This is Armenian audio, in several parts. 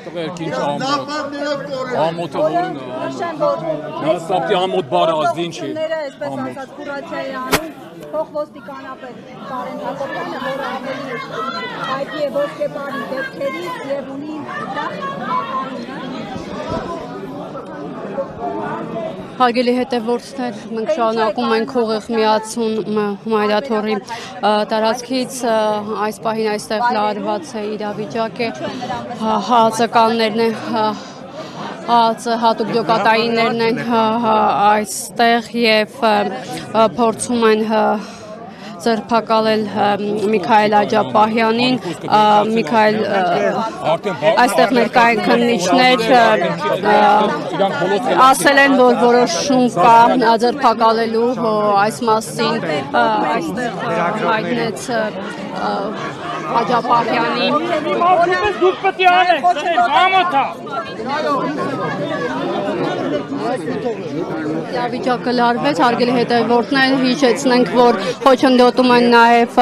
տղերքին ամոթը որն է։ Նստապտի ամոթ բարը ազդին չի։ Այսպես ասած կուրացիայի անում փոխոստիկանապետ Կարեն Հակոբյանը, որը ավելի հայտնի է ոսկեպարի դեպքերից եւ ունի Հարգելի հետևորդներ, մենք շարունակում ենք ուղիղ միացում Մայրաթորի տարածքից, այս պահին այստեղ լարված է իրավիճակ է, հացականներն են, հատուկ ջոկատայիններն են այստեղ եւ փորձում են ձերբակալել Միքայել Աջապահյանին, այստեղ ներկա են քննիչներ, ասել են, որ որոշում կա ձերբակալելու այս մասին, այստեղ հայտնեց Աջապահյանին։ Իրավիճակը լարվեց, հարգելի հետևորդներ, հիշեցնենք, որ խոչընդոտում են նաև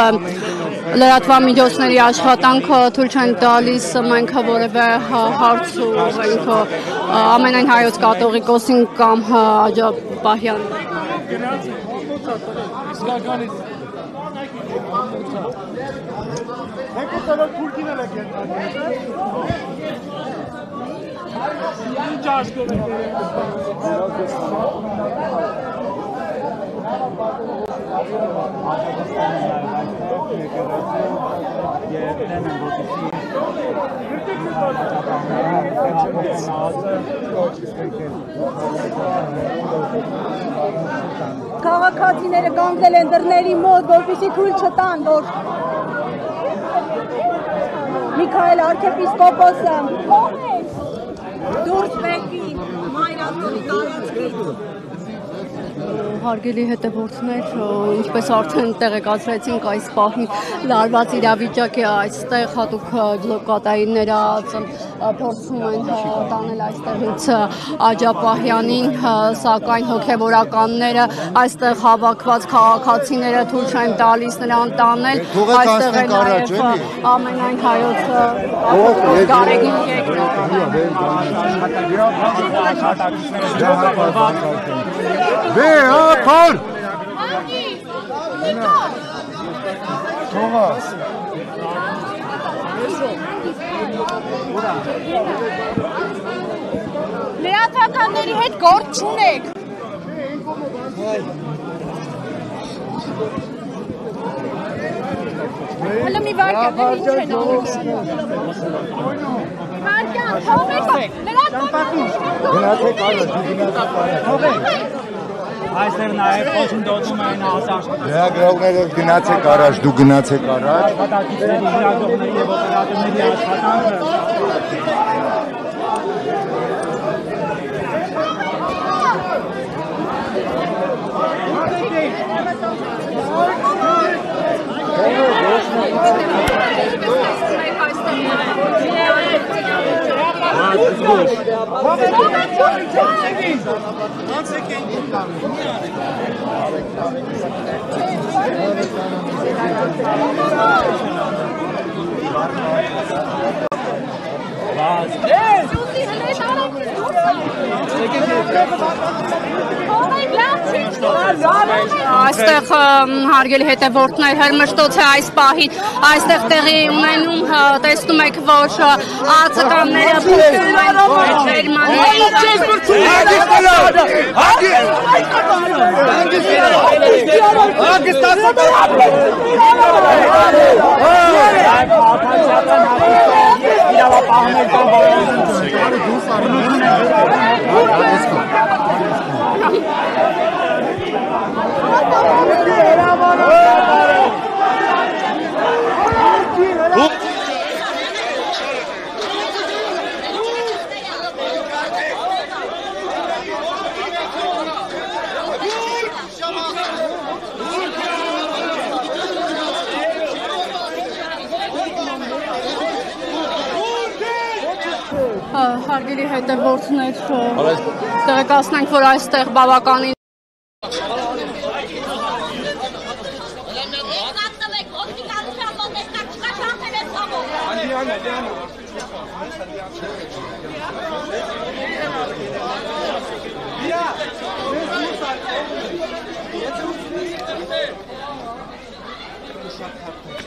լրատվամիջոցների աշխատանքը, թույլ չեն տալիս մենք որևէ հարց ուղղենք ամենայն հայոց կաթողիկոսին կամ Աջապահյանին։ Քաղաքացիները կանգնել են դռների մոտ, որպեսզի թույլ չտան, որ Միքայել arczepiskopոսը դուրս բերվի Մայրաթորի տարածքից։ Հարգելի հետևորդներ, ինչպես արդեն տեղեկացրեցինք, այս պահին լարված իրավիճակ է այստեղ, հատուկ ջոկատայինները փորձում են տանել այստեղից Աջապահյանին, սակայն հոգևորականները այստեղ հավաքված քաղաքացիները թույլ չեն տալիս նրան տանել, այստեղ է նաև ամենայն հայոց Գարեգին Հակոր! Թողաս! Լրատվականների հետ գործ չունեք։ Հələ մի վարկյան, ինչ են անում։ Վարկյան, թողեք, Գնացեք առաջ, թողեք։ Այստեղ նաև խոչընդոտում են ազատագրողները։ Լրագրողները գնացեք առաջ, դու գնացեք առաջ։ Աշխատակիցների, լրագրողների եւ օպերատորների աշխատանքը Այստեղ հարգելի հետևորդներ, հրմշտոց է այս պահին, այստեղ տեղի ունենում, տեսնում եք, որ ԱՑԿ-ները փոխում են Հարգելի հետևորդներ, տեղեկացնենք, որ այստեղ բավականին Անդիան Շատ